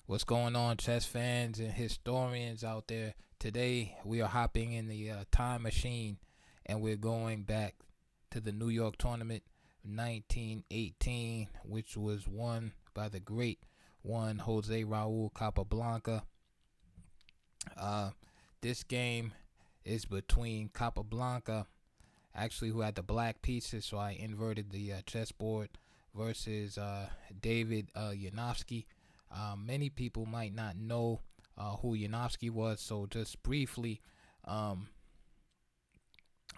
What's going on, chess fans and historians out there? Today, we are hopping in the time machine and we're going back to the New York tournament 1918, which was won by the great one Jose Raul Capablanca. Uh, this game is between Capablanca, actually, who had the black pieces, so I inverted the chessboard, versus D.M.Janowski. Many people might not know who Janowski was, so just briefly, um,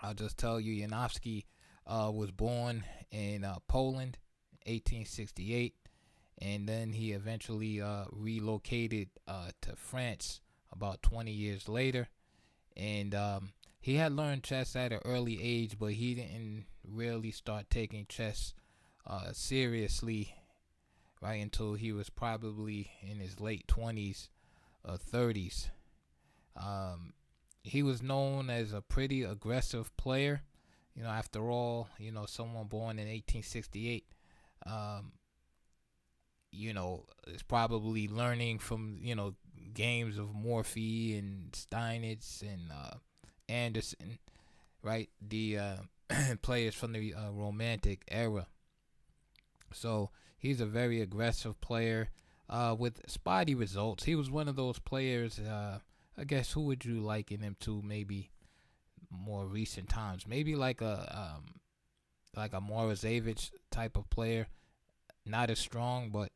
I'll just tell you Janowski was born in Poland, 1868, and then he eventually relocated to France about 20 years later. And he had learned chess at an early age, but he didn't really start taking chess seriously right until he was probably in his late 20s or 30s. Um, he was known as a pretty aggressive player. After all, someone born in 1868, um, is probably learning from, games of Morphy and Steinitz and Anderson, right? The players from the Romantic era. So he's a very aggressive player with spotty results. He was one of those players. I guess who would you liken him to? Maybe more recent times. Maybe like a Morozevich type of player. Not as strong, but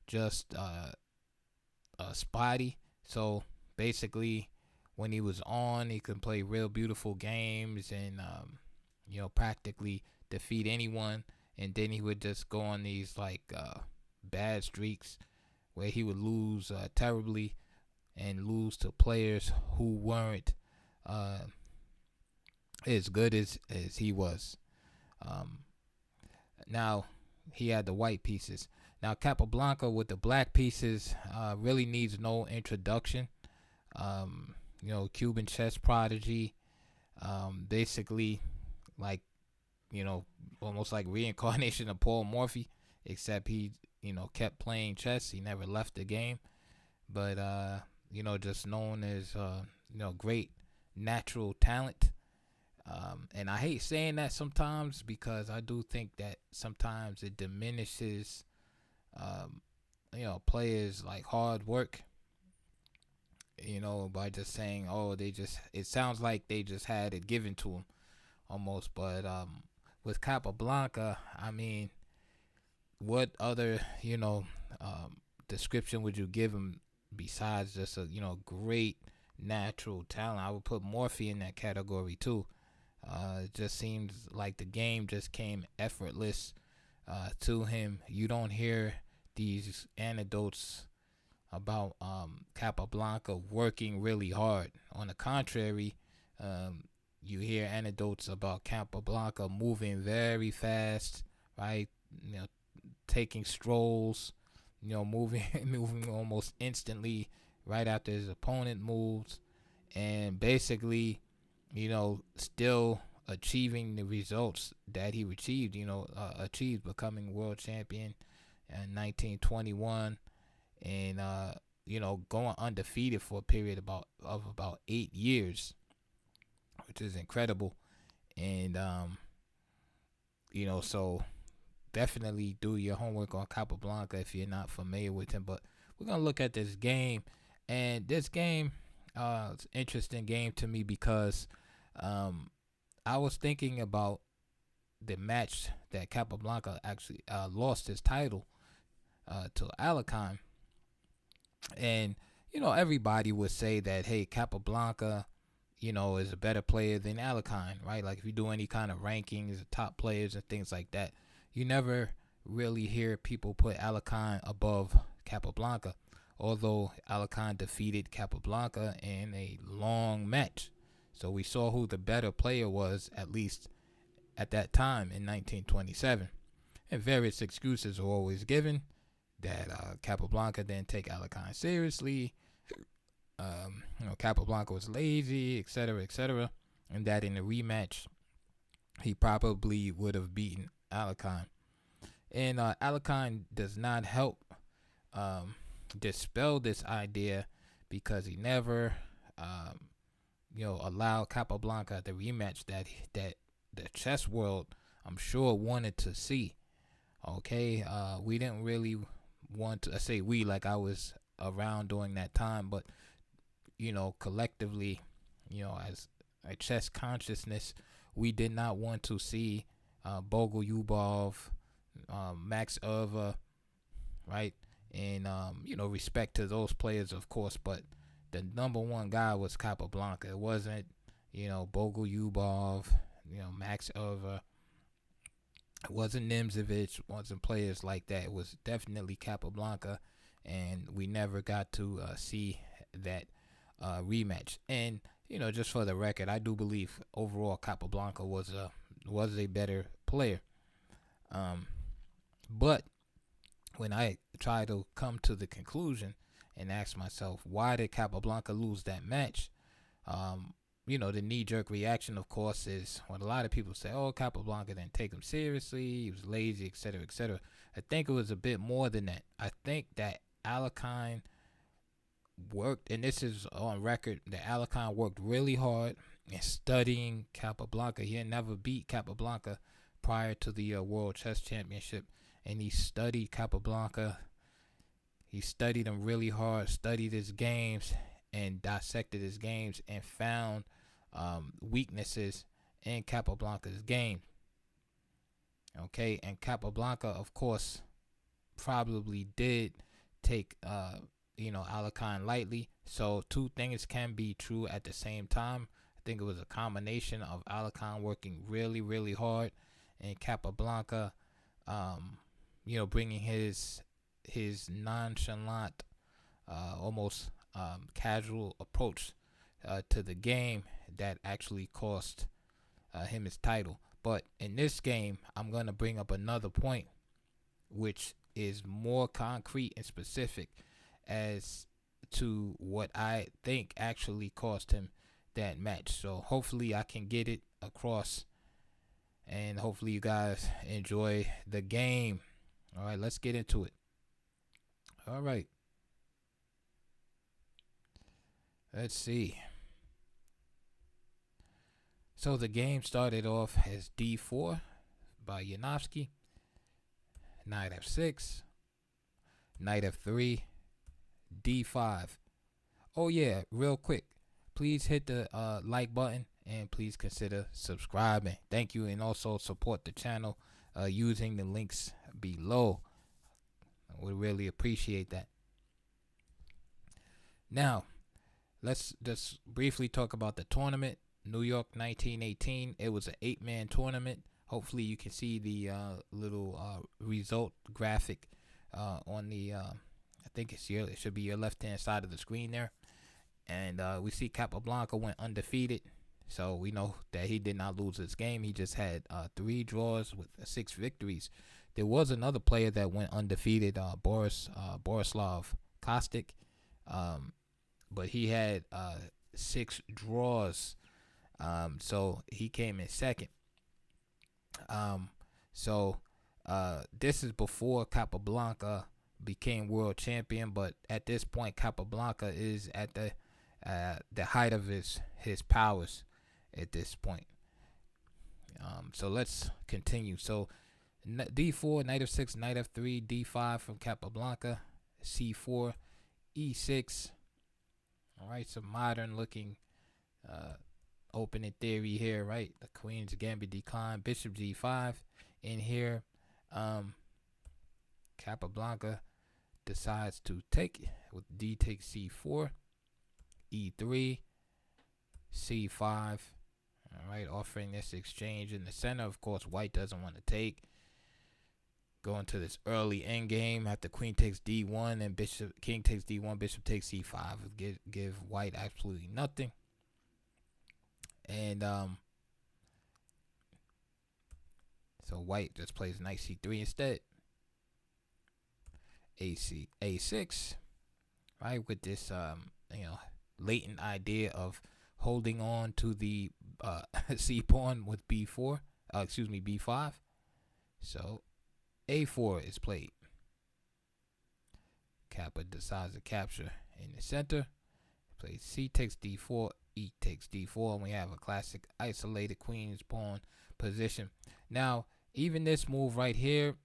just spotty. So basically, when he was on, he could play real beautiful games and practically defeat anyone. And then he would just go on these bad streaks where he would lose terribly and lose to players who weren't uh, as good as he was. Um, Now he had the white pieces. Now Capablanca with the black pieces really needs no introduction. Cuban chess prodigy. Basically, like almost like reincarnation of Paul Morphy, except he kept playing chess. He never left the game, but just known as great natural talent. And I hate saying that sometimes because I do think that sometimes it diminishes, um, players like hard work. By just saying, oh, it sounds like they just had it given to them almost. But with Capablanca, I mean, what other description would you give him besides just a great natural talent? I would put Morphy in that category too. It just seems like the game just came effortless to him. You don't hear these anecdotes about Capablanca working really hard. On the contrary, you hear anecdotes about Capablanca moving very fast, right? Taking strolls, moving moving almost instantly right after his opponent moves, and basically still achieving the results that he achieved. Achieved becoming world champion in 1921, and going undefeated for a period of about 8 years, which is incredible. And so definitely do your homework on Capablanca if you're not familiar with him. But we're gonna look at this game, and this game, it's an interesting game to me because I was thinking about the match that Capablanca actually lost his title to Alekhine, and everybody would say that, hey, Capablanca, is a better player than Alekhine, right? Like if you do any kind of rankings, top players and things like that, you never really hear people put Alekhine above Capablanca, although Alekhine defeated Capablanca in a long match. So we saw who the better player was, at least at that time in 1927. And various excuses are always given that Capablanca didn't take Alekhine seriously. Capablanca was lazy, etc., etc., and that in the rematch he probably would have beaten Alekhine. And Alekhine does not help dispel this idea because he never, allowed Capablanca the rematch that the chess world, I'm sure, wanted to see. Okay, we didn't really want to. I say we, like I was around during that time, but collectively, as a chess consciousness, we did not want to see Bogolyubov, Max Erva, right? And respect to those players, of course, but the number one guy was Capablanca. It wasn't, Bogolyubov, Max Erva. It wasn't Nimzovich. Wasn't players like that. It was definitely Capablanca, and we never got to see that rematch. And just for the record, I do believe overall Capablanca was a better player. But when I try to come to the conclusion and ask myself, why did Capablanca lose that match? The knee-jerk reaction, of course, is when a lot of people say, oh, Capablanca didn't take him seriously, he was lazy, etc., etc. I think it was a bit more than that. I think that Alekhine worked, and this is on record, that Alekhine worked really hard in studying Capablanca. He had never beat Capablanca prior to the World Chess Championship, and he studied Capablanca. He studied him really hard, studied his games, and dissected his games, and found weaknesses in Capablanca's game. Okay, and Capablanca, of course, probably did take Alekhine lightly. So two things can be true at the same time. I think it was a combination of Alekhine working really, really hard, and Capablanca, bringing his nonchalant, almost casual approach to the game that actually cost him his title. But in this game, I'm going to bring up another point, which is more concrete and specific as to what I think actually cost him that match. So hopefully I can get it across, and hopefully you guys enjoy the game. All right, let's get into it. All right. Let's see. So the game started off as D4 by Janowski. Knight F6. Knight F3. D5. Oh yeah, real quick. Please hit the like button and please consider subscribing. Thank you, and also support the channel using the links below. I would really appreciate that. Now, let's just briefly talk about the tournament. New York 1918. It was an 8-man tournament. Hopefully you can see the little result graphic on the I think it should be your left-hand side of the screen there. And we see Capablanca went undefeated. So we know that he did not lose this game. He just had 3 draws with 6 victories. There was another player that went undefeated, Borislav Kostic. But he had 6 draws. So he came in second. This is before Capablanca became world champion, but at this point Capablanca is at the height of his powers at this point. So let's continue. So D4, Knight F6, Knight F3, D5 from Capablanca, C4, E6. All right, some modern looking opening theory here, right? The Queen's Gambit decline, Bishop G5 in here. Capablanca decides to take it with D takes C4, E3, C5. All right, offering this exchange in the center. Of course, white doesn't want to take. Going to this early end game after queen takes D1 and king takes D1, bishop takes C5. Give white absolutely nothing. And so white just plays knight C3 instead. A6, right, with this latent idea of holding on to the C pawn with B4. B5. So A4 is played. Kappa decides to capture in the center. Plays C takes D4, E takes D4, and we have a classic isolated queen's pawn position. Now, even this move right here,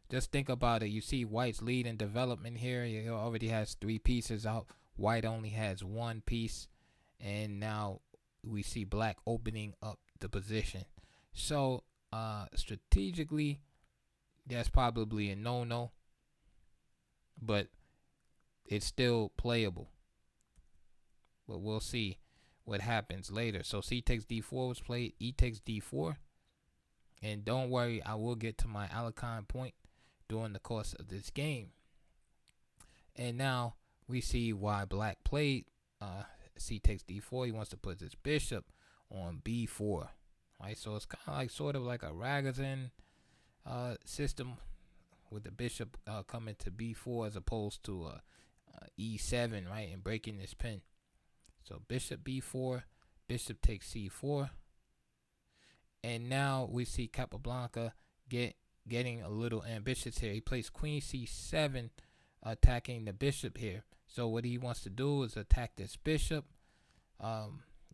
just think about it. You see White's lead in development here. He already has 3 pieces out. White only has 1 piece. And now we see Black opening up the position. So, strategically, that's probably a no-no. But it's still playable. But we'll see what happens later. So C takes D4 was played. E takes D4. And don't worry, I will get to my Alicon point during the course of this game. And now we see why Black played C takes D4. He wants to put his bishop on B4. Right, so it's kind of like sort of like a Ragozin system with the bishop coming to B4 as opposed to E7, right, and breaking this pin. So bishop B4, bishop takes C4. And now we see Capablanca getting a little ambitious here. He plays queen C7, attacking the bishop here. So what he wants to do is attack this bishop,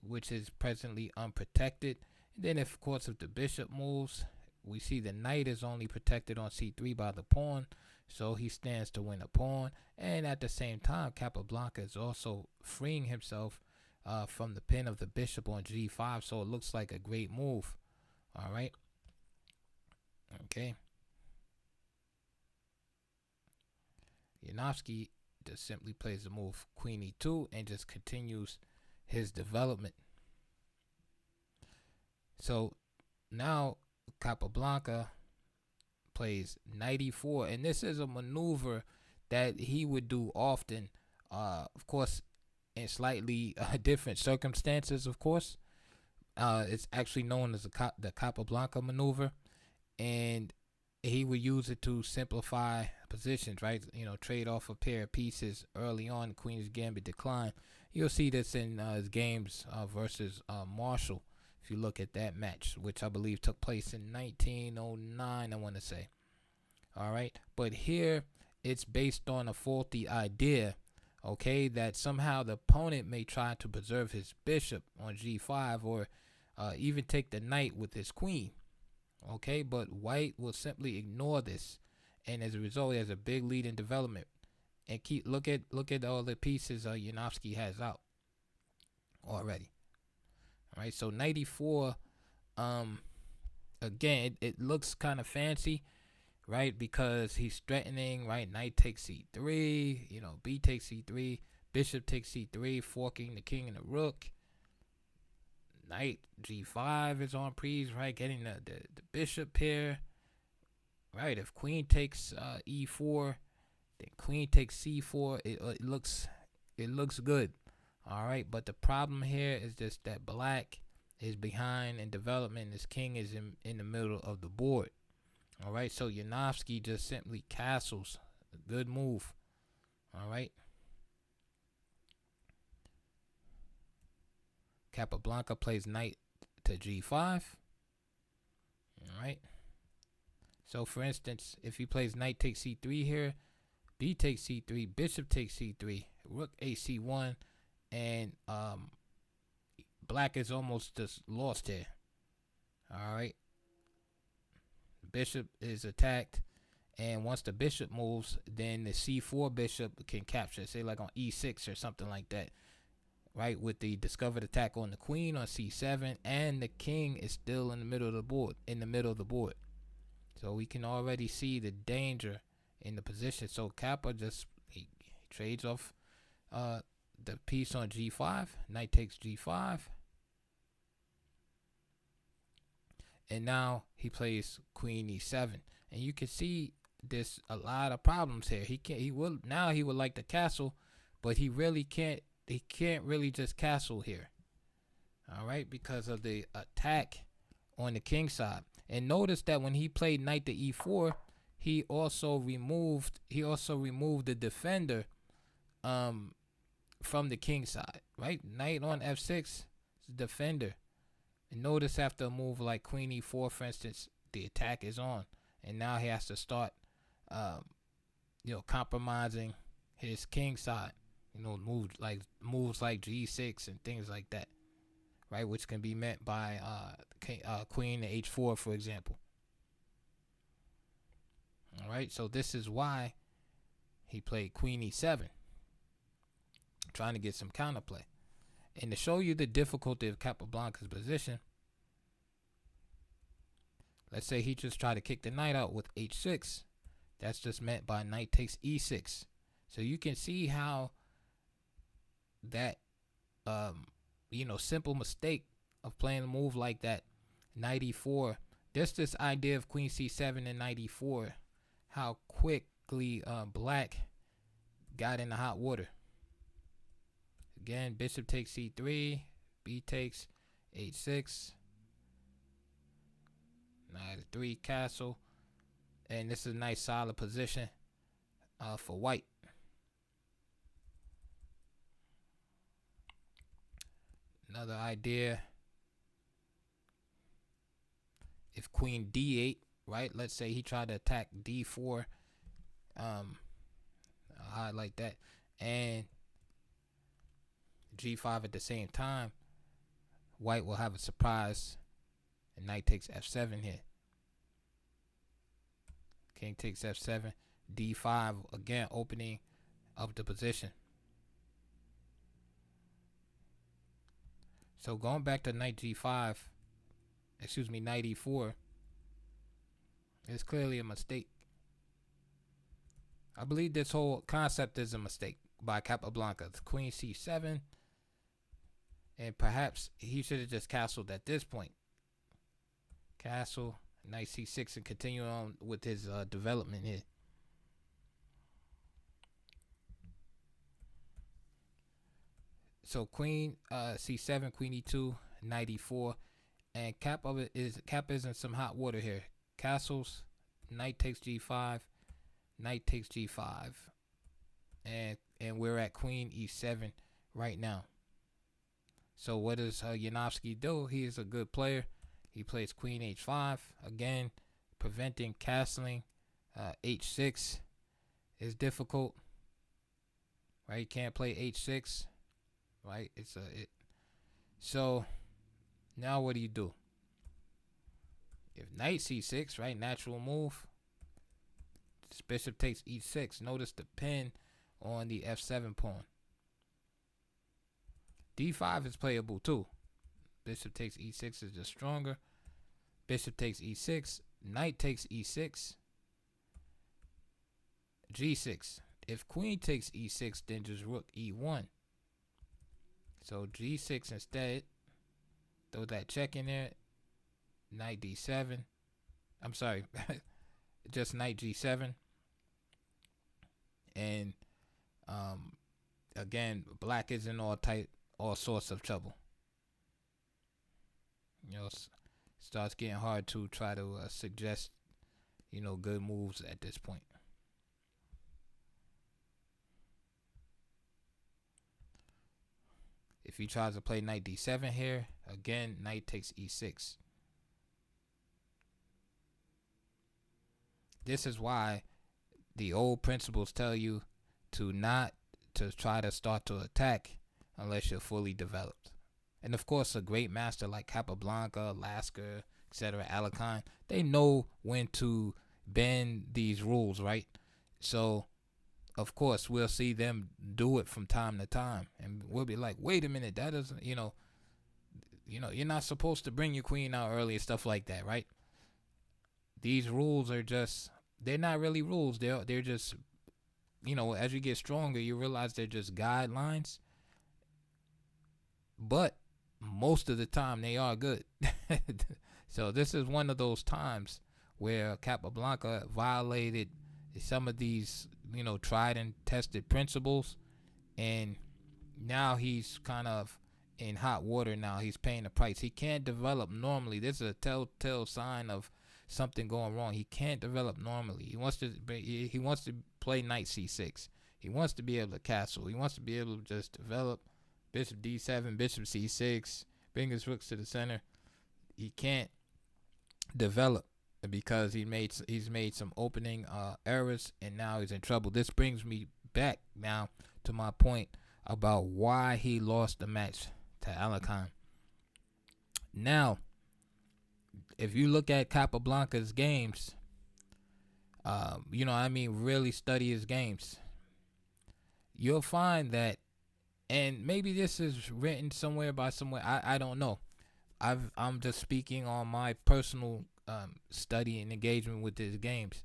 which is presently unprotected. And then, of course, if the bishop moves, we see the knight is only protected on C3 by the pawn. So he stands to win a pawn. And at the same time, Capablanca is also freeing himself from the pin of the bishop on G5. So it looks like a great move. All right. Okay. Janowski just simply plays the move Queen E2 and just continues his development. So now Capablanca plays Knight E4, and this is a maneuver that he would do often, of course, in slightly different circumstances, of course. It's actually known as the Capablanca maneuver, and he would use it to simplify positions, right? You know, trade off a pair of pieces early on, Queen's Gambit decline. You'll see this in his games versus Marshall, if you look at that match, which I believe took place in 1909, I want to say. All right, but here it's based on a faulty idea, okay, that somehow the opponent may try to preserve his bishop on G5 or even take the knight with his queen. Okay, but White will simply ignore this, and as a result, he has a big lead in development. And look at all the pieces Janowski has out already. All right, so Knight E4, again, it looks kind of fancy, right? Because he's threatening, right? Knight takes C3, you know, B takes C3, bishop takes C3, forking the king and the rook. Knight G5 is on prise, right? Getting the bishop here, right? If queen takes E4, then queen takes C4. It looks good, all right. But the problem here is just that Black is behind in development. His king is in the middle of the board, all right. So Janowski just simply castles. A good move, all right. Capablanca plays knight to G5. All right. So, for instance, if he plays knight takes C3 here, B takes C3, bishop takes C3, rook AC1, and Black is almost just lost here. All right. Bishop is attacked, and once the bishop moves, then the C4 bishop can capture, say like on E6 or something like that. Right, with the discovered attack on the queen on C7, and the king is still in the middle of the board. So we can already see the danger in the position. So Kappa just he trades off the piece on G5. Knight takes G5, and now he plays Queen E7, and you can see there's a lot of problems here. He would like to castle, but he really can't. He can't really just castle here, all right, because of the attack on the king side. And notice that when he played knight to E4, he also removed the defender from the king side, right? Knight on F6 is defender. And notice after a move like Queen E4, for instance, the attack is on, and now he has to start compromising his king side. Moves like G6 and things like that, right? Which can be met by Queen to H4, for example. All right, so this is why he played Queen E7, trying to get some counterplay. And to show you the difficulty of Capablanca's position, let's say he just tried to kick the knight out with H6. That's just meant by knight takes E6. So you can see how that simple mistake of playing a move like that, knight E4, just this idea of Queen C7 and knight E4, how quickly black got in the hot water. Again, bishop takes C3, B takes H6, knight 3 castle, and this is a nice solid position for white. Another idea, if Queen D8, right? Let's say he tried to attack D4, I'll highlight that, and G5 at the same time. White will have a surprise, and knight takes F7 here. King takes F7, D5, again opening up the position. So going back to knight G5, knight E4, is clearly a mistake. I believe this whole concept is a mistake by Capablanca. It's Queen C7, and perhaps he should have just castled at this point. Castle, knight C6, and continue on with his development here. So Queen C7, Queen E2, knight E4, and Cap is in some hot water here. Castles, knight takes G5, knight takes G5, and we're at Queen E7 right now. So what does Janowski do? He is a good player. He plays Queen H5, again preventing castling. H6 is difficult, right? You can't play H6, right? So now what do you do? If knight C6, right, natural move, this bishop takes E6. Notice the pin on the F7 pawn. D5 is playable too. Bishop takes E6 is just stronger. Bishop takes E6. Knight takes E6. G6. If queen takes E6, then just rook E1. So G6 instead. Throw that check in there. Knight D7. I'm sorry. Just knight G7. And again, black is in all sorts of trouble. Starts getting hard to try to suggest, good moves at this point. If he tries to play knight D7 here, again, knight takes E6. This is why the old principles tell you to not to try to start to attack unless you're fully developed. And of course, a great master like Capablanca, Lasker, etc., Alekhine, they know when to bend these rules, right? So, of course, we'll see them do it from time to time, and we'll be like, "Wait a minute, that doesn't, you're not supposed to bring your queen out early and stuff like that, right?" These rules are they're not really rules. They're just, as you get stronger, you realize they're just guidelines. But most of the time, they are good. So this is one of those times where Capablanca violated some of these, tried and tested principles, and now he's kind of in hot water. Now he's paying the price. He can't develop normally. This is a telltale sign of something going wrong. He can't develop normally. He wants to play knight C6. He wants to be able to castle. He wants to be able to just develop. Bishop D7, Bishop C6, bring his rooks to the center. He can't develop. because he's made some opening errors, and now he's in trouble. This brings me back now to my point about why he lost the match to Alarcon. Now, if you look at Capablanca's games, really study his games, you'll find that, and maybe this is written somewhere by somewhere, I don't know. I'm just speaking on my personal study and engagement with his games.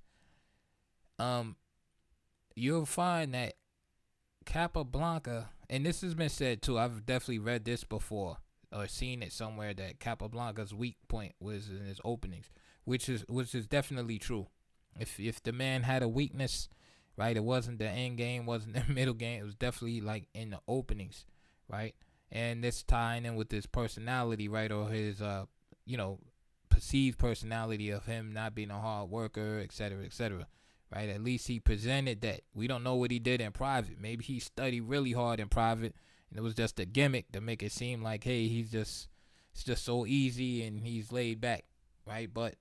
You'll find that Capablanca, and this has been said too, I've definitely read this before or seen it somewhere, that Capablanca's weak point was in his openings, which is definitely true. If the man had a weakness, right, it wasn't the end game, wasn't the middle game, it was definitely like in the openings, right? And this tying in with his personality, right, or his perceived personality of him not being a hard worker, etc., etc., right? At least he presented that. We don't know what he did in private. Maybe he studied really hard in private, and it was just a gimmick to make it seem like, hey, it's just so easy and he's laid back, right? But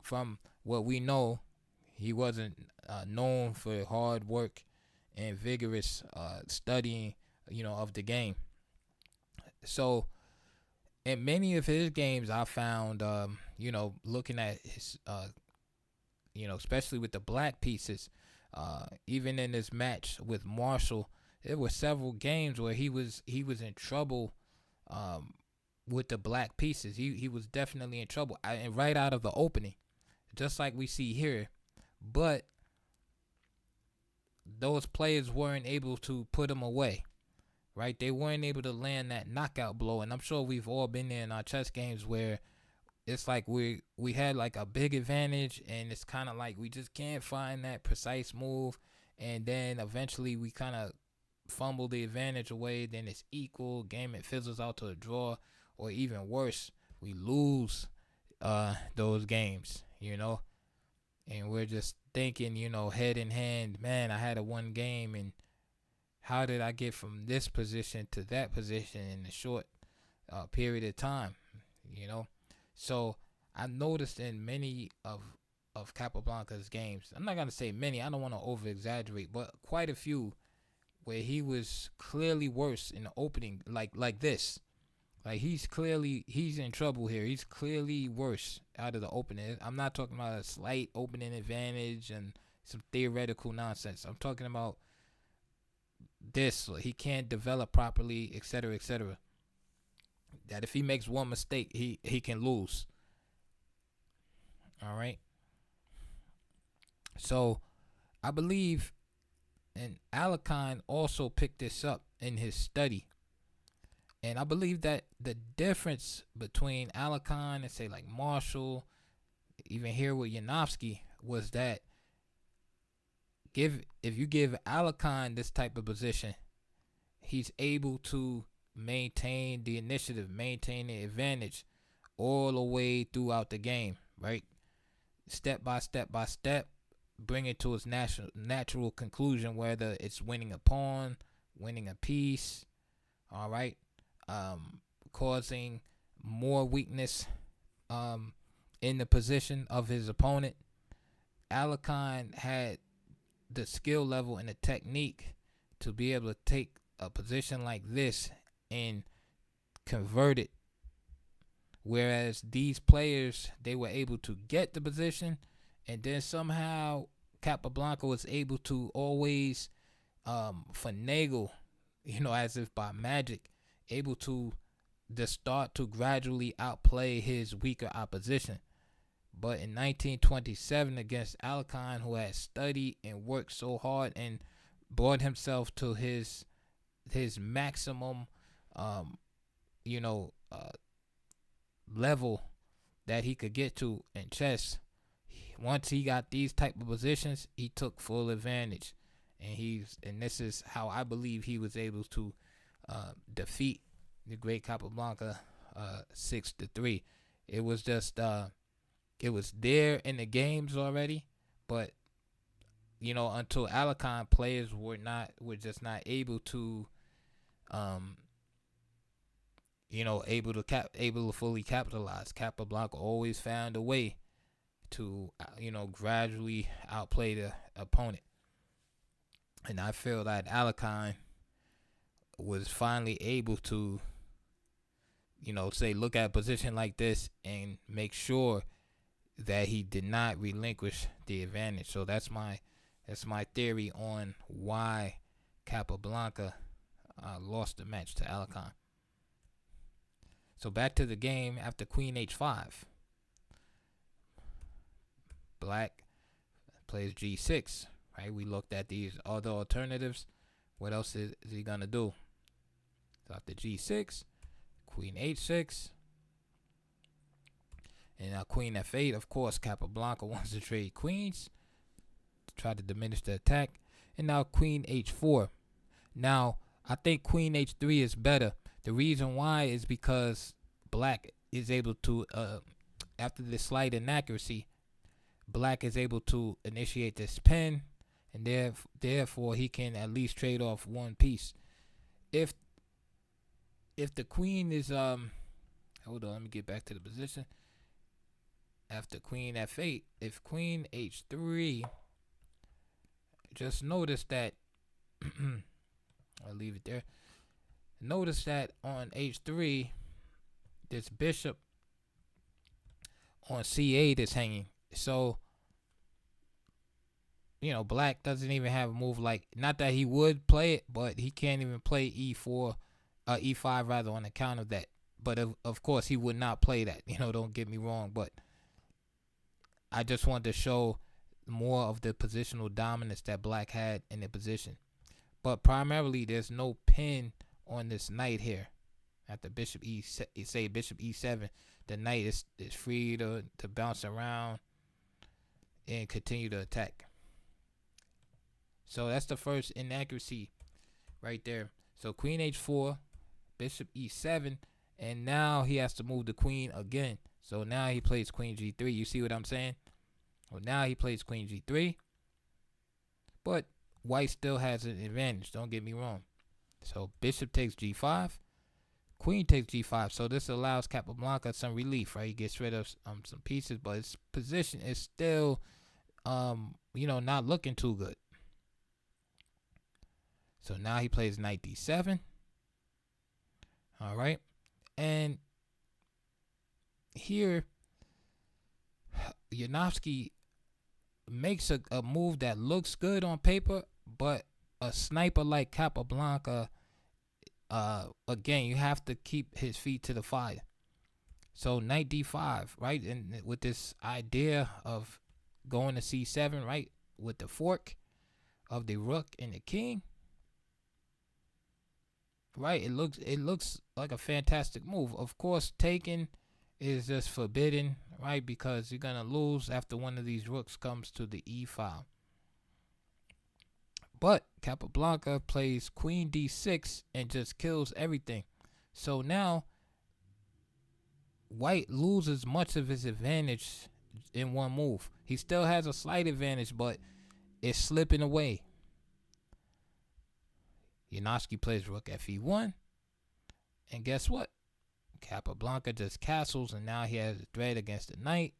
from what we know, he wasn't known for hard work and vigorous studying, of the game. So in many of his games, I found, looking at his, especially with the black pieces, even in this match with Marshall, there were several games where he was in trouble with the black pieces. He was definitely in trouble, and right out of the opening, just like we see here. But those players weren't able to put him away, right? They weren't able to land that knockout blow, and I'm sure we've all been there in our chess games where it's like we had like a big advantage, and it's kind of like we just can't find that precise move, and then eventually we kind of fumble the advantage away. Then it's equal game, it fizzles out to a draw, or even worse, we lose those games, and we're just thinking, head in hand, man, I had a one game, and how did I get from this position to that position in a short period of time, So I noticed in many of Capablanca's games, I'm not gonna say many, I don't want to over exaggerate, but quite a few where he was clearly worse in the opening, like this. Like he's in trouble here. He's clearly worse out of the opening. I'm not talking about a slight opening advantage and some theoretical nonsense. I'm talking about this. He can't develop properly, etc., etc. That if he makes one mistake, he can lose. All right. So I believe, and Alarcon also picked this up in his study. And I believe that the difference between Alarcon and say like Marshall, even here with Janowski, was that if you give Alarcon this type of position, he's able to maintain the initiative, maintain the advantage all the way throughout the game, right? Step by step by step, bring it to its natural conclusion, whether it's winning a pawn, winning a piece, all right, causing more weakness in the position of his opponent. Alarcon had the skill level and the technique to be able to take a position like this and convert it. Whereas these players, they were able to get the position, and then somehow Capablanca was able to always finagle, as if by magic, able to just start to gradually outplay his weaker opposition. But in 1927 against Alarcon, who had studied and worked so hard and brought himself to his maximum, level that he could get to in chess, once he got these type of positions, he took full advantage, and this is how I believe he was able to defeat the great Capablanca 6-3. It was just it was there in the games already, but until Alarcon, players were just not able to able to fully capitalize. Capablanca always found a way to gradually outplay the opponent. And I feel that Alakine was finally able to, say, look at a position like this and make sure that he did not relinquish the advantage. So that's my theory on why Capablanca lost the match to Alakine. So back to the game after Queen H5. Black plays G6. Right? We looked at these other alternatives. What else is he gonna do? So after G6, Queen H6, and now Queen F8. Of course, Capablanca wants to trade queens to try to diminish the attack. And now Queen H4. Now, I think Queen H3 is better. The reason why is because Black is able to, after this slight inaccuracy, Black is able to initiate this pin, and therefore he can at least trade off one piece. If the queen is hold on, let me get back to the position. After Queen F8, if Queen H3, just notice that I'll leave it there. Notice that on H3, this bishop on C8 is hanging. So, Black doesn't even have a move like, not that he would play it, but he can't even play E4, E5 rather, on account of that. But of course, he would not play that. Don't get me wrong. But I just wanted to show more of the positional dominance that Black had in the position. But primarily, there's no pin on this knight here. After Bishop Bishop E7, the knight is free to bounce around and continue to attack. So that's the first inaccuracy right there. So Queen H4, Bishop E7, and now he has to move the queen again. So now he plays Queen G3. You see what I'm saying? Well, now he plays Queen G3. But White still has an advantage. Don't get me wrong. So Bishop takes G5. Queen takes G5. So this allows Capablanca some relief, right? He gets rid of some pieces, but his position is still, not looking too good. So now he plays Knight D7. All right. And here, Janowski makes a move that looks good on paper, but a sniper like Capablanca, again, you have to keep his feet to the fire. So Knight D5, right? And with this idea of going to C7, right? With the fork of the rook and the king. Right, it looks like a fantastic move. Of course, taking is just forbidden, right? Because you're gonna lose after one of these rooks comes to the E file. But Capablanca plays Queen D6 and just kills everything. So now White loses much of his advantage in one move. He still has a slight advantage, but it's slipping away. Janowski plays Rook Fe1. And guess what? Capablanca just castles, and now he has a threat against the knight.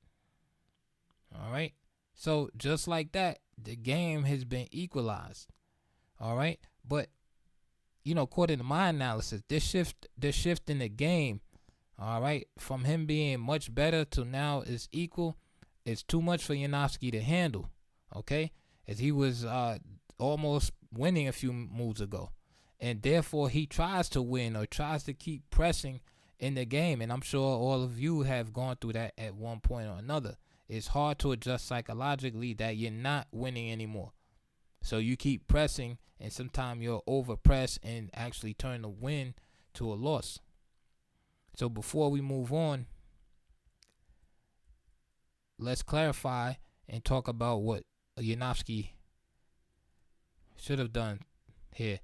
All right. So just like that, the game has been equalized. All right. But, according to my analysis, this shift in the game, all right, from him being much better to now is equal, is too much for Janowski to handle. Okay. As he was almost winning a few moves ago. And therefore, he tries to win or tries to keep pressing in the game. And I'm sure all of you have gone through that at one point or another. It's hard to adjust psychologically that you're not winning anymore. So you keep pressing, and sometimes you'll overpress and actually turn the win to a loss. So before we move on, let's clarify and talk about what Janowski should have done here.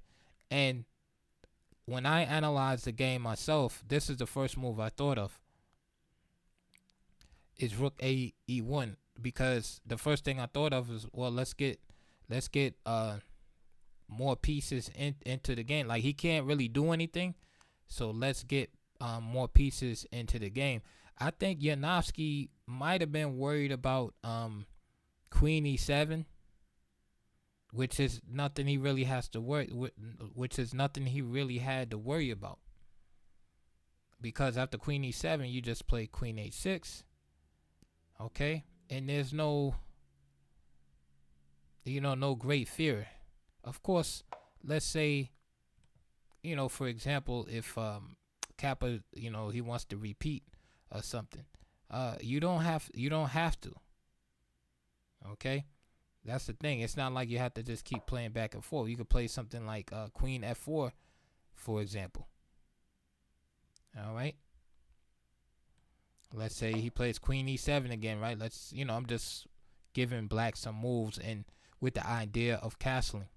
And when I analyzed the game myself, this is the first move I thought of. Is Rook E1, because the first thing I thought of is, well, let's get more pieces into the game. Like, he can't really do anything, so let's get more pieces into the game. I think Janowski might have been worried about Queen E7, which is nothing he really has to worry, which is nothing he really had to worry about. Because after Queen E7, you just play Queen H6, okay, and there's no, no great fear. Of course, let's say, for example, if Kappa, he wants to repeat or something, you don't have to, okay. That's the thing. It's not like you have to just keep playing back and forth. You could play something like Queen F4, for example. All right. Let's say he plays Queen E7 again, right? I'm just giving black some moves and with the idea of castling.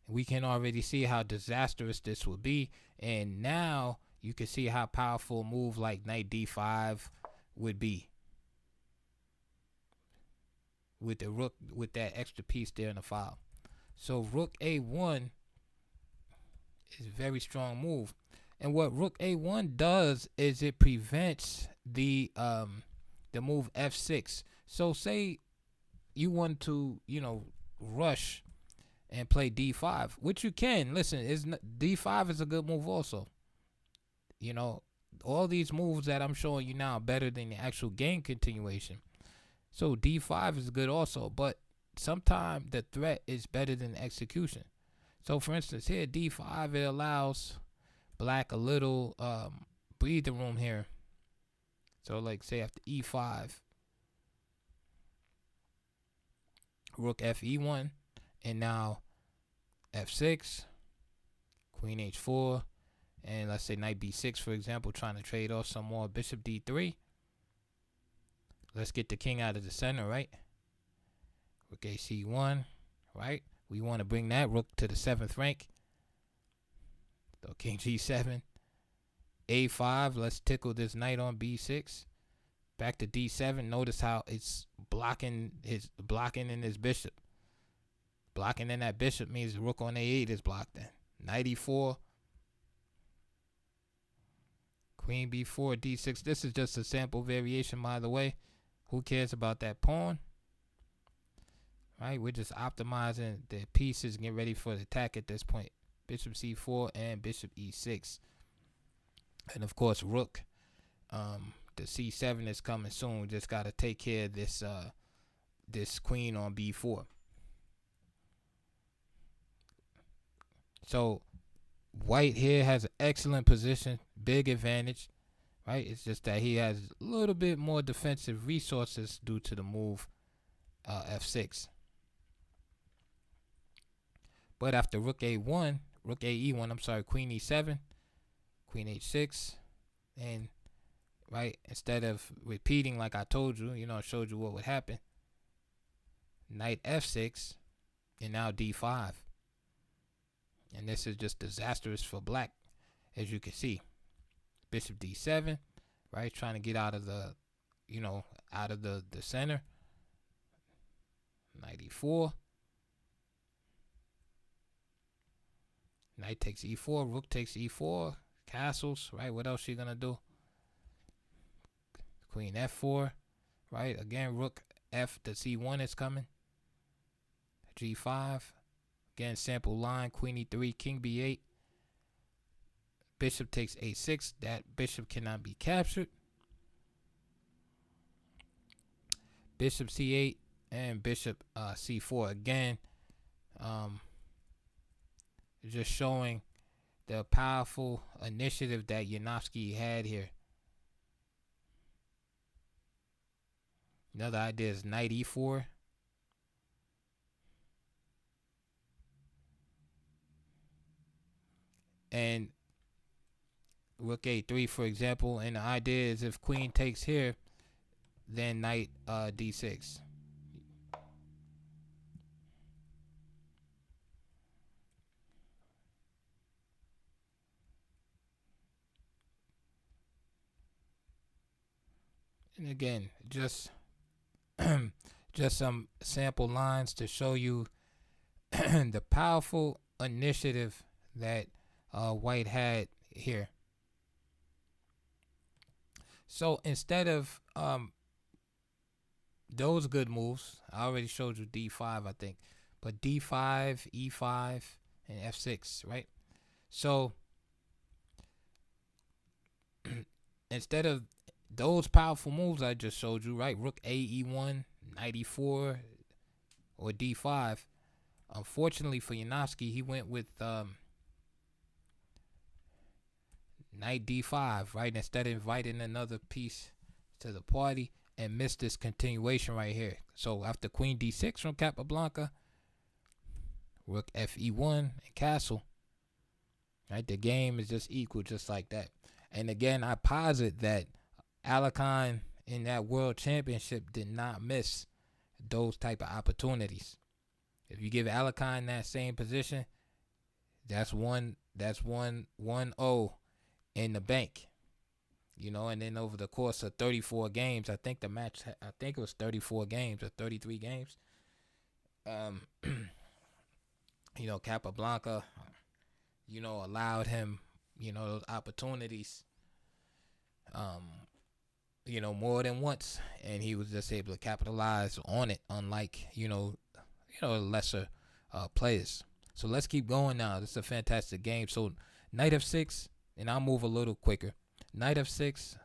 We can already see how disastrous this will be. And now you can see how powerful a move like Knight D5 would be. With the rook, with that extra piece there in the file. So Rook A1 is a very strong move. And what Rook A1 does is it prevents the move F6. So say you want to, rush and play D5, which you can. Listen, D5 is a good move also. All these moves that I'm showing you now are better than the actual game continuation. So D5 is good also, but sometimes the threat is better than the execution. So for instance, here D5, it allows black a little breathing room here. So like say after E5, Rook Fe1, and now F6, Queen H4, and let's say Knight B6 for example, trying to trade off some more. Bishop D3. Let's get the king out of the center, right? Rook AC1, right? We want to bring that rook to the 7th rank. So king G7. A5, let's tickle this knight on B6. Back to D7. Notice how it's blocking in his bishop. Blocking in that bishop means rook on A8 is blocked in. Knight E4. Queen B4, D6. This is just a sample variation, by the way. Who cares about that pawn? Right, we're just optimizing the pieces, get ready for the attack at this point. Bishop C4 and Bishop E6. And of course, Rook. The C7 is coming soon. We just got to take care of this queen on B4. So white here has an excellent position, big advantage. Right? It's just that he has a little bit more defensive resources due to the move F6. But after Rook A1, Rook AE1, I'm sorry, Queen E7, Queen H6, and right, instead of repeating like I told you, I showed you what would happen. Knight F6, and now D5. And this is just disastrous for black, as you can see. Bishop D7, right? Trying to get out of the, out of the center. Knight E4. Knight takes E4. Rook takes E4. Castles, right? What else she gonna do? Queen F4, right? Again, Rook F to C1 is coming. G5. Again, sample line. Queen E3. King B8. Bishop takes A6. That bishop cannot be captured. Bishop C8 and Bishop C4 again. Just showing the powerful initiative that Janowski had here. Another idea is Knight E4. And Rook A3, for example, and the idea is if Queen takes here, then Knight D6. And again, just some sample lines to show you the powerful initiative that white had here. So instead of Um, those good moves. I already showed you D5, I think, but D5, E5, and F6, right? So instead of those powerful moves I just showed you, right? Rook A, E1, Knight E4, or D5. Unfortunately for Janowski, he went with Knight D5, right? Instead of inviting another piece to the party and missed this continuation right here. So after Queen D6 from Capablanca, Rook Fe1 and Castle, right? The game is just equal, just like that. And again, I posit that Alakhan in that World Championship did not miss those type of opportunities. If you give Alakhan that same position, that's one O in the bank. And then over the course of 34 games, I think it was 34 games or 33 games. Um, Capablanca, allowed him, those opportunities, more than once, and he was just able to capitalize on it, unlike, lesser players. So let's keep going now. This is a fantastic game. So Knight F6, and I'll move a little quicker. Knight F6,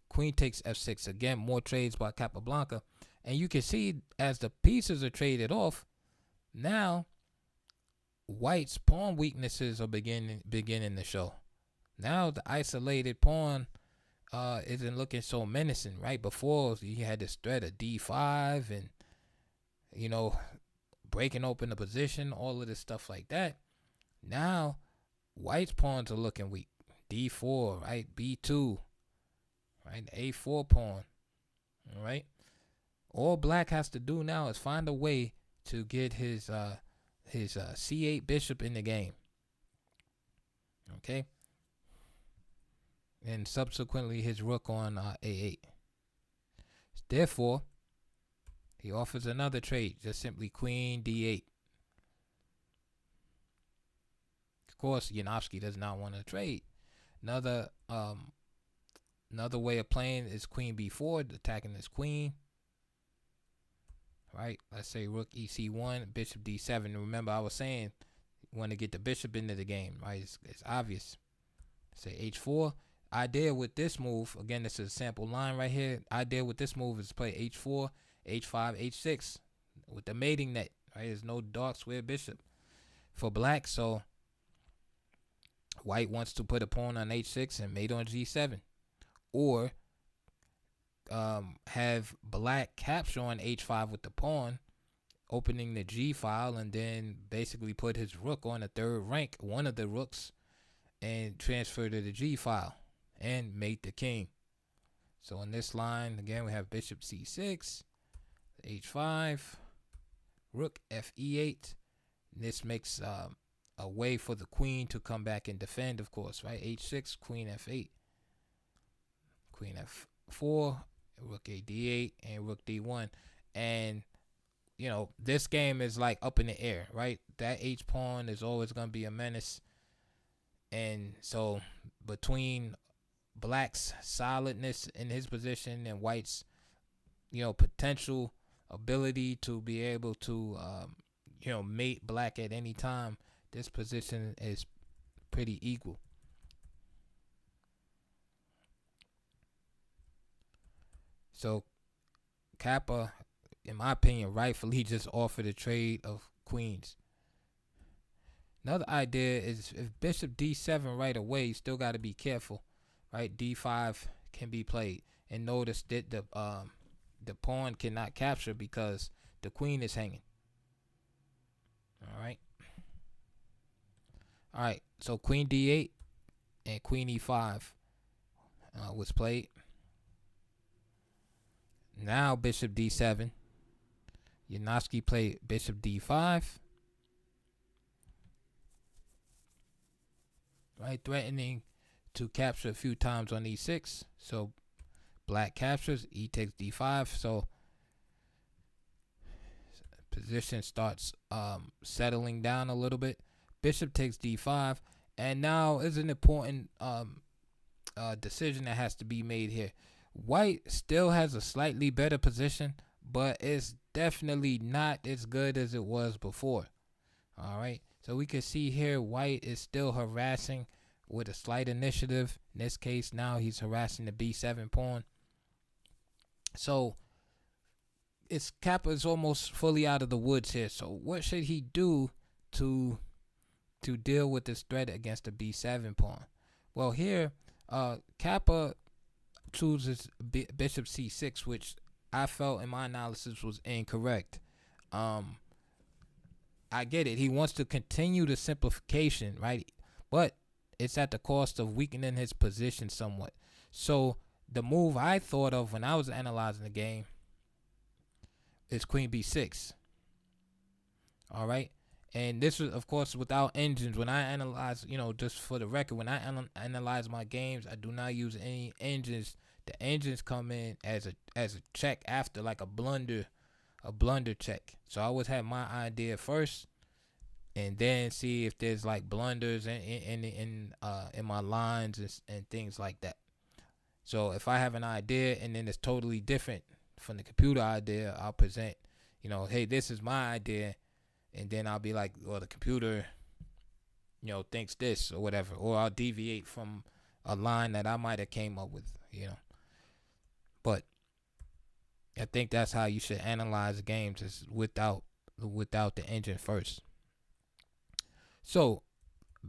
Queen takes F6. Again, more trades by Capablanca. And you can see as the pieces are traded off, now White's pawn weaknesses are beginning to show. Now the isolated pawn isn't looking so menacing, right? Before, he had this threat of D5 and, breaking open the position, all of this stuff like that. Now, White's pawns are looking weak. D4, right? B2, right? A4 pawn, all right? All Black has to do now is find a way to get his C8 bishop in the game, okay? And subsequently his rook on A8. Therefore, he offers another trade, just simply Queen D8. Of course, Janowski does not want to trade. Another way of playing is Queen B4, attacking this queen. Right? Let's say Rook EC1, Bishop D7. Remember, I was saying you want to get the bishop into the game, right? It's obvious. Say H4. Idea with this move, again, this is a sample line right here. Idea with this move is play H4, H5, H6 with the mating net, right? There's no dark square bishop for Black, so White wants to put a pawn on H6 and mate on G7, or have Black capture on H5 with the pawn, opening the G file, and then basically put his rook on the third rank, one of the rooks, and transfer to the G file and mate the king. So in this line, again, we have Bishop C6, H5, Rook Fe8. This makes a way for the queen to come back and defend, of course, right? H6, Queen F8, Queen F4, Rook A D8, and Rook D1. And, this game is like up in the air, right? That H pawn is always going to be a menace. And so between Black's solidness in his position and White's, potential ability to be able to, mate Black at any time, this position is pretty equal. So Kappa, in my opinion, rightfully just offered a trade of queens. Another idea is if Bishop D7 right away, you still got to be careful, right? D5 can be played, and notice that the pawn cannot capture because the queen is hanging. All right. So Queen D8 and Queen E5 was played. Now Bishop D7. Janowski played Bishop D5. Right, threatening to capture a few times on E6. So Black captures, E takes D5. So position starts settling down a little bit. Bishop takes D5, and now is an important decision that has to be made here. White still has a slightly better position, but it's definitely not as good as it was before. All right. So we can see here White is still harassing with a slight initiative. In this case, now he's harassing the B7 pawn. So it's Kappa is almost fully out of the woods here. So what should he do to deal with this threat against the B7 pawn? Well, here Kappa chooses bishop C6, which I felt in my analysis was incorrect. I get it. He wants to continue the simplification, right? But it's at the cost of weakening his position somewhat. So the move I thought of when I was analyzing the game is queen b6. All right. And this was, of course, without engines. When I analyze, just for the record, when I analyze my games, I do not use any engines. The engines come in as a check after, like a blunder check. So I always have my idea first, and then see if there's like blunders in my lines and things like that. So if I have an idea and then it's totally different from the computer idea, I'll present, hey, this is my idea, and then I'll be like, well, the computer, thinks this or whatever, or I'll deviate from a line that I might have came up with, But I think that's how you should analyze games, is without the engine first. So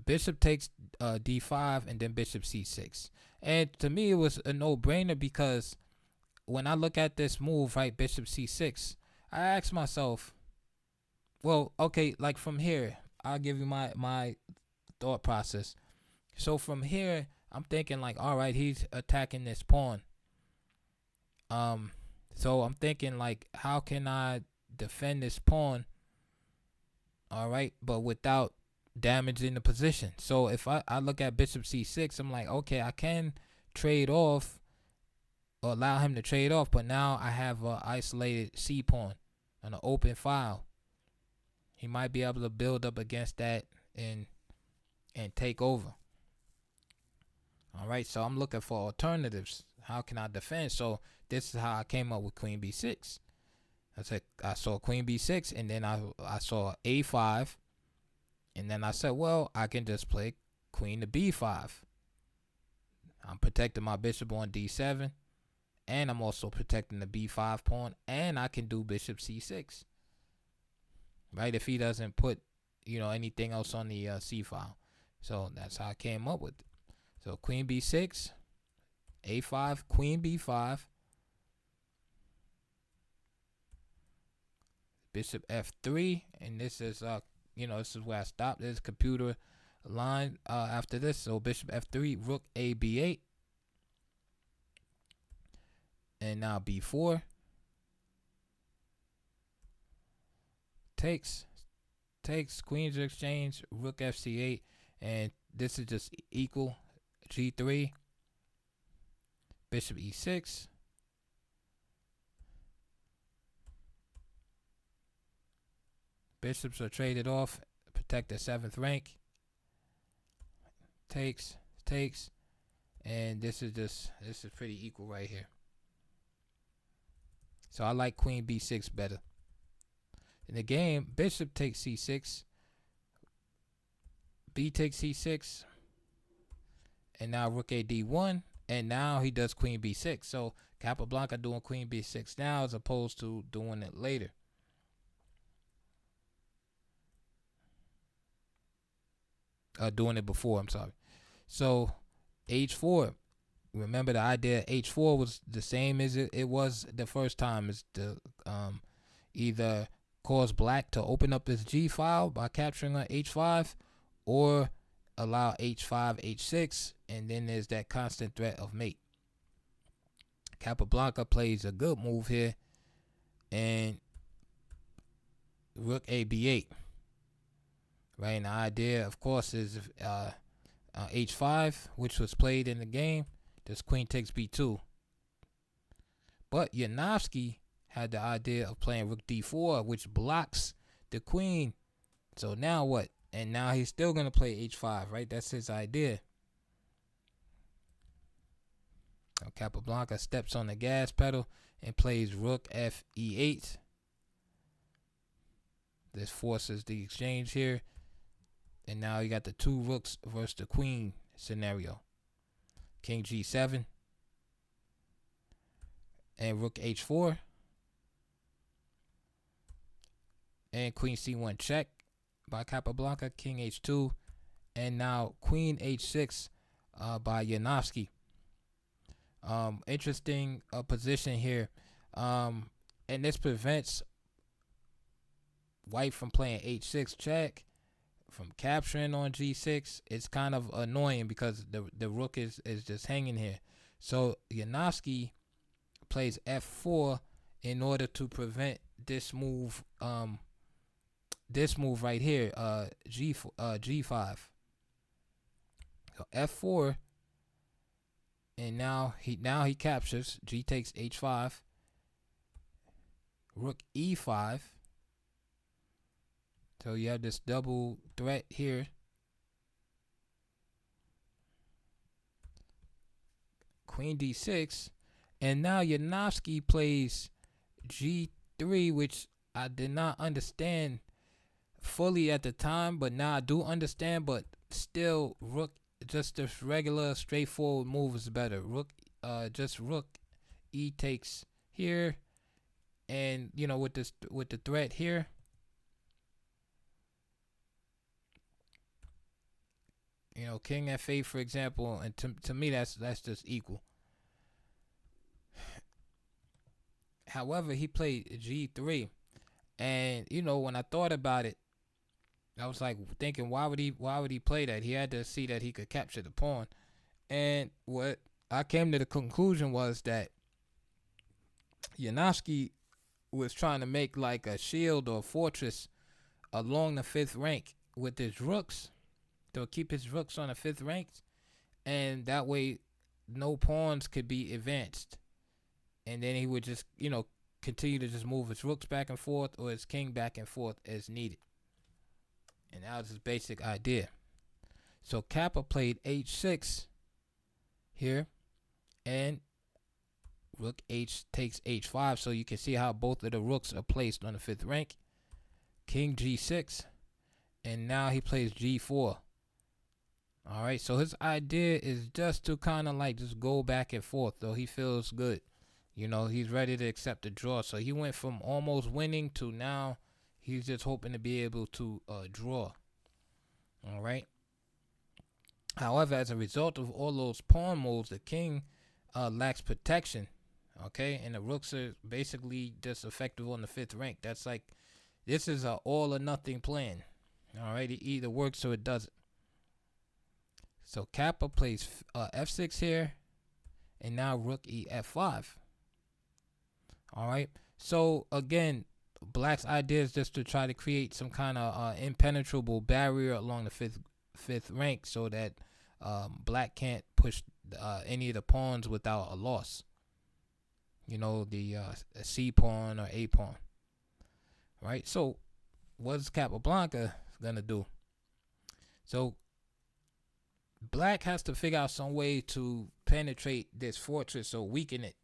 bishop takes d5 and then bishop c6. And to me, it was a no-brainer because when I look at this move, right, bishop c6, I ask myself, well, okay, like from here, I'll give you my thought process. So from here, I'm thinking like, all right, he's attacking this pawn. So I'm thinking like, how can I defend this pawn? All right, but without damaging the position. So if I look at bishop c6, I'm like, okay, I can trade off or allow him to trade off, but now I have an isolated c pawn on an open file. He might be able to build up against that and take over. All right, so I'm looking for alternatives. How can I defend? So this is how I came up with queen b6. I saw queen b6, and then I saw a5, and then I said, well, I can just play queen to b5. I'm protecting my bishop on d7, and I'm also protecting the b5 pawn, and I can do bishop c6. Right, if he doesn't put, anything else on the c file. So that's how I came up with it. So queen b6, a5, queen b5, bishop f3, and this is this is where I stopped. There's computer line after this. So bishop f3, rook a b8, and now b4. Takes, queens exchange, rook fc8, and this is just equal. G3, bishop e6, bishops are traded off, protect the 7th rank. Takes, and this is pretty equal right here. So I like queen b6 better. In the game, bishop takes c6, b takes c6, and now rook a d1, and now he does queen b6. So Capablanca doing queen b6 now as opposed to doing it later. Doing it before, I'm sorry. So h4, remember the idea h4 was the same as it was the first time. Is to either cause black to open up his G file by capturing on H5, or allow H5, H6, and then there's that constant threat of mate. Capablanca plays a good move here, and rook a b8. Right, and the idea, of course, is H5, which was played in the game. This queen takes b2. But Janowski had the idea of playing rook d4, which blocks the queen. So now what? And now he's still going to play h5, right? That's his idea. So Capablanca steps on the gas pedal and plays rook f e8. This forces the exchange here. And now you got the two rooks versus the queen scenario. King g7 and rook h4 and queen c1 check by Capablanca. King h2 and now queen h6 by Janowski. Interesting position here, and this prevents white from playing h6 check, from capturing on g6. It's kind of annoying because the rook is just hanging here. So Janowski plays f4 in order to prevent this move right here, g5. So f4, and now he captures. G takes h5, rook e5. So you have this double threat here. Queen d6, and now Janowski plays g3, which I did not understand fully at the time, but now I do understand. But still, rook, just this regular straightforward move is better. Rook, just rook e takes here, and you know, with the threat here, you know, king f8 for example, and to me that's just equal. However, he played g3, and you know, when I thought about it, I was like thinking, why would he play that? He had to see that he could capture the pawn. And what I came to the conclusion was that Janowski was trying to make like a shield or a fortress along the fifth rank with his rooks, to keep his rooks on the fifth rank, and that way no pawns could be advanced. And then he would just, you know, continue to just move his rooks back and forth or his king back and forth as needed. And that was his basic idea. So Kappa played h6 here, and rook h takes h5. So you can see how both of the rooks are placed on the fifth rank. King g6, and now he plays g4. All right, so his idea is just to kind of like just go back and forth, though he feels good. You know, he's ready to accept the draw. So he went from almost winning to now he's just hoping to be able to draw. All right. However, as a result of all those pawn moves, the king lacks protection. Okay, and the rooks are basically just effective on the fifth rank. That's like, this is a all or nothing plan. All right, it either works or it doesn't. So Kappa plays f6 here, and now rook e f5. All right. So again, Black's idea is just to try to create some kind of impenetrable barrier along the fifth rank, so that Black can't push any of the pawns without a loss. You know, the C pawn or A pawn. Right. So what's Capablanca gonna do? So Black has to figure out some way to penetrate this fortress or weaken it,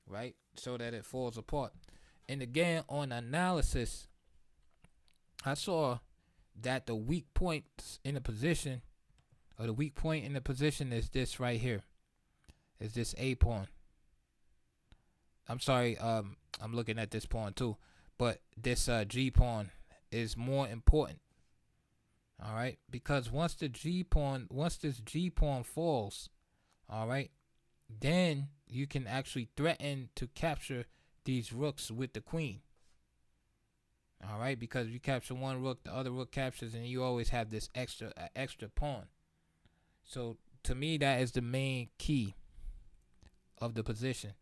right, so that it falls apart. And again, on analysis, I saw that the weak points in the position, or the weak point in the position, is this right here. Is this A pawn. I'm sorry, I'm looking at this pawn too, but this G pawn is more important. All right, because once this G pawn falls, all right, then you can actually threaten to capture these rooks with the queen. All right, because if you capture one rook, the other rook captures, and you always have this extra pawn. So to me, that is the main key of the position.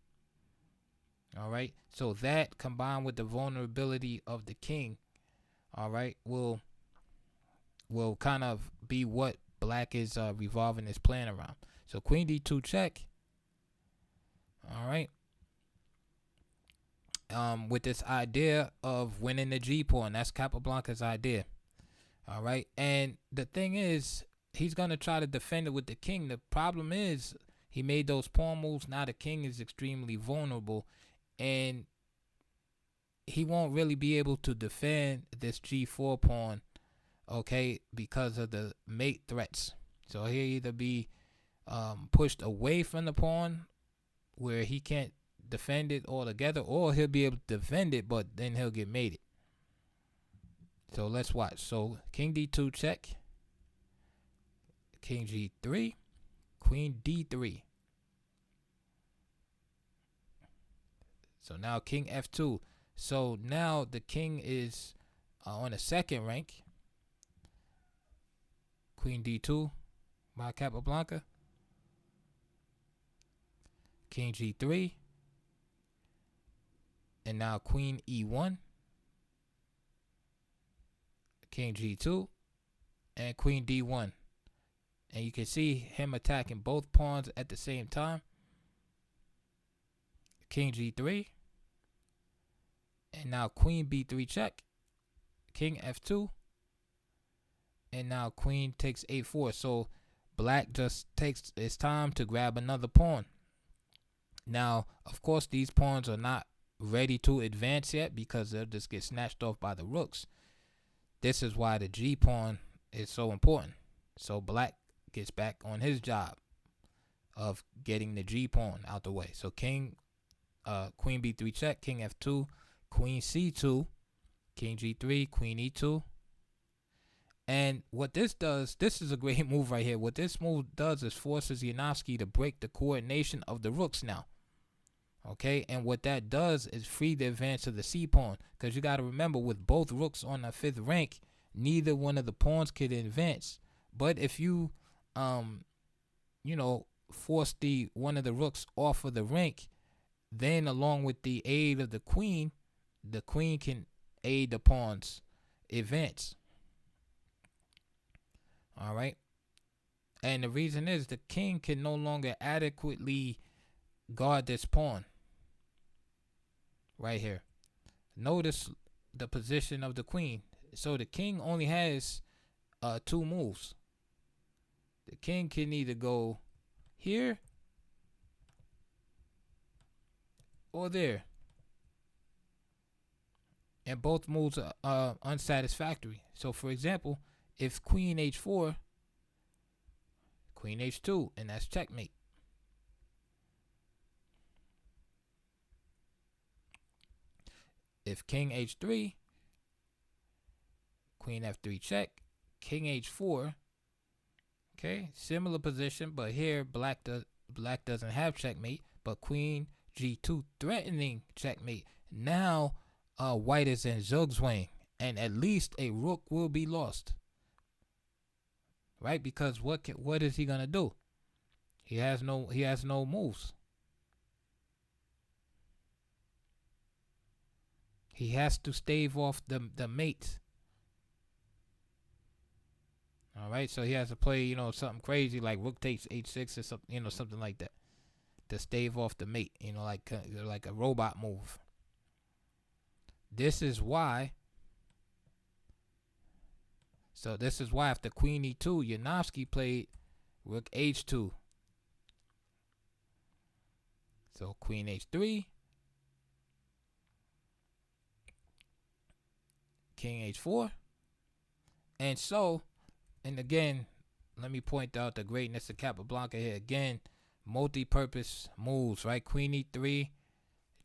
All right, so that combined with the vulnerability of the king, all right, will kind of be what Black is revolving his plan around. So queen d2 check. All right. With this idea of winning the G pawn, that's Capablanca's idea. All right, and the thing is, he's gonna try to defend it with the king. The problem is, He made those pawn moves. Now the king is extremely vulnerable, and he won't really be able to defend this g4 pawn, okay, because of the mate threats. So he'll either be pushed away from the pawn where he can't defend it altogether, or he'll be able to defend it, but then he'll get mated. So let's watch. So king d2 check, king g3, queen d3. So now king f2. So now the king is on a second rank. Queen d2 by Capablanca. King g3. And now queen e1. King g2. And queen d1. And you can see him attacking both pawns at the same time. King g3. And now queen b3 check. King f2. And now queen takes a4. So black just takes its time to grab another pawn. Now, of course, these pawns are not ready to advance yet because they'll just get snatched off by the rooks. This is why the G pawn is so important. So black gets back on his job of getting the G pawn out the way. So queen b3 check, king f2, queen c2, king g3, queen e2. And what this does, this is a great move right here. What this move does is forces Janowski to break the coordination of the rooks now. Okay, and what that does is free the advance of the c pawn. Because you got to remember, with both rooks on the 5th rank, neither one of the pawns could advance. But if you, force one of the rooks off of the rank, then along with the aid of the queen can aid the pawn's advance. All right. And the reason is the king can no longer adequately guard this pawn. Right here. Notice the position of the queen. So the king only has 2 moves. The king can either go here or there. And both moves are unsatisfactory. So for example, if queen h4, queen h2, and that's checkmate. If king h3, queen f3 check, king h4. Okay, similar position, but here black doesn't have checkmate, but queen g2 threatening checkmate. Now white is in zugzwang, and at least a rook will be lost. Right? Because what is he gonna do? He has no moves. He has to stave off the mate. All right, so he has to play, something crazy like rook takes h6 or something, something like that, to stave off the mate, like a robot move. This is why. So this is why after queen e2, Janowski played rook h2. So queen h3, king h4, and so. And again, let me point out the greatness of Capablanca here. Again, multi-purpose moves, right? Queen e3,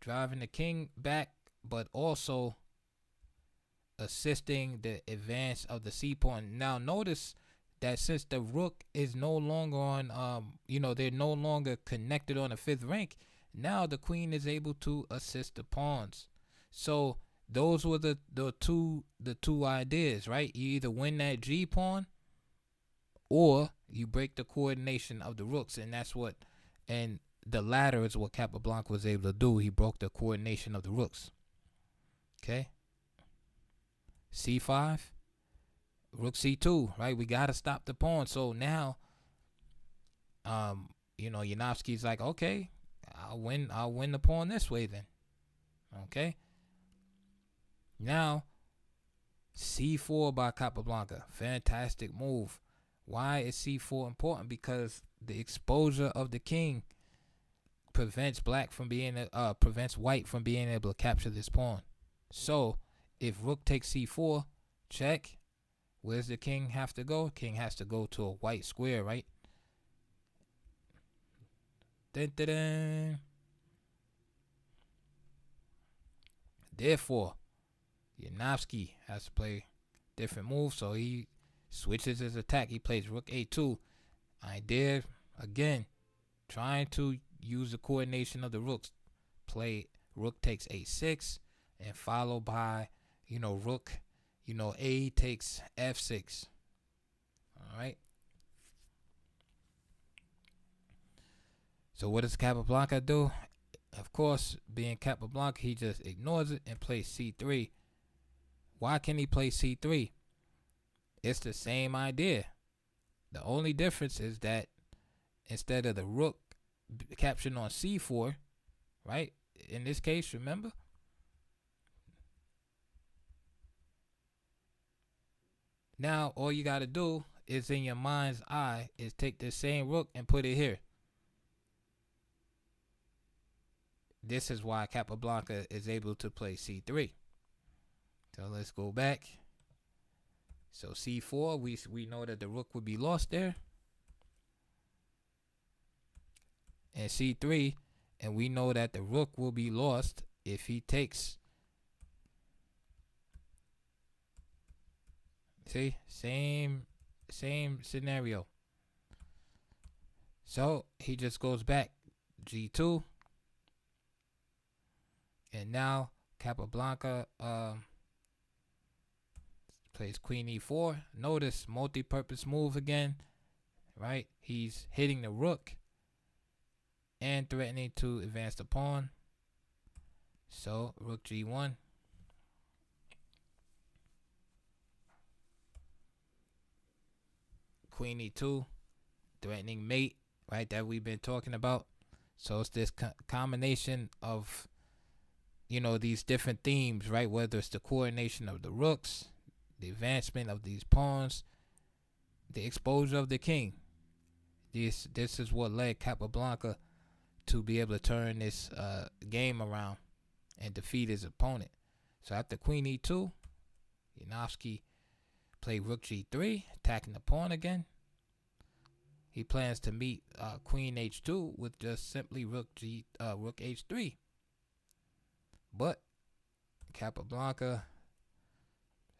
driving the king back, but also assisting the advance of the c pawn. Now notice that since the rook is no longer on, they're no longer connected on the 5th rank, now the queen is able to assist the pawns. So those were the two ideas, right? You either win that g pawn, or you break the coordination of the rooks, and the latter is what Capablanca was able to do. He broke the coordination of the rooks. Okay. c5, rook c2, right? We got to stop the pawn. So now, Janowski's like, okay, I'll win the pawn this way then. Okay. Now, c4 by Capablanca. Fantastic move. Why is c4 important? Because the exposure of the king prevents prevents white from being able to capture this pawn. So if rook takes c4, check. Where's the king have to go? King has to go to a white square, right? Dun, dun, dun. Therefore, Janowski has to play different moves, so he switches his attack. He plays rook a2. Idea again, trying to use the coordination of the rooks. Play rook takes a6, and followed by rook, a takes f6. All right. So what does Capablanca do? Of course, being Capablanca, he just ignores it and plays c3. Why can he play c3? It's the same idea. The only difference is that instead of the rook capturing on c4, right? In this case, remember? Now, all you got to do is in your mind's eye is take the same rook and put it here. This is why Capablanca is able to play c3. So let's go back. So c4, we know that the rook would be lost there. And c3, and we know that the rook will be lost if he takes. See, same scenario. So he just goes back g2, and now Capablanca plays queen e4. Notice multi-purpose move again, right? He's hitting the rook and threatening to advance the pawn. So rook g1. Queen e2, threatening mate, right, that we've been talking about. So it's this combination of these different themes, right? Whether it's the coordination of the rooks, the advancement of these pawns, the exposure of the king. This is what led Capablanca to be able to turn this game around and defeat his opponent. So after queen e2, Janowski played rook g3, attacking the pawn again. He plans to meet queen h2 with just simply rook h3. But Capablanca,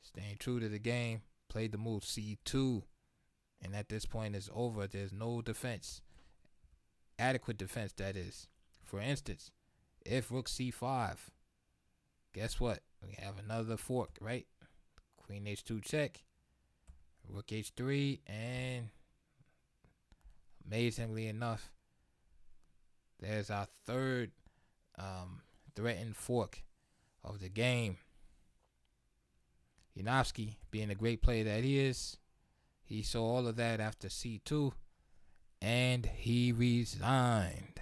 staying true to the game, played the move c2. And at this point, it's over. There's no defense. Adequate defense, that is. For instance, if rook c5, guess what? We have another fork, right? Queen h2 check. Rook h3, and amazingly enough, there's our third threatened fork of the game. Janowski, being the great player that he is, he saw all of that after c2, and he resigned.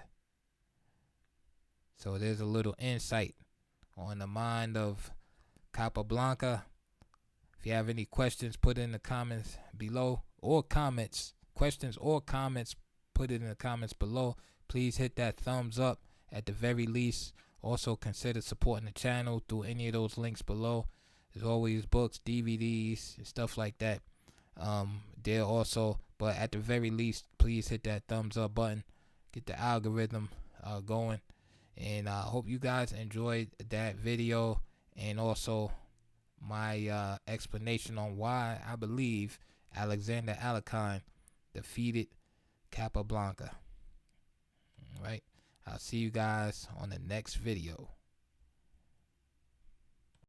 So there's a little insight on the mind of Capablanca. If you have any questions, put it in the comments below, or questions or comments, put it in the comments below. Please hit that thumbs up at the very least. Also consider supporting the channel through any of those links below. There's always books, DVDs, and stuff like that. There also, but at the very least, please hit that thumbs up button. Get the algorithm going. And I hope you guys enjoyed that video, and also my explanation on why I believe Alexander Alekhine defeated Capablanca. All right. I'll see you guys on the next video.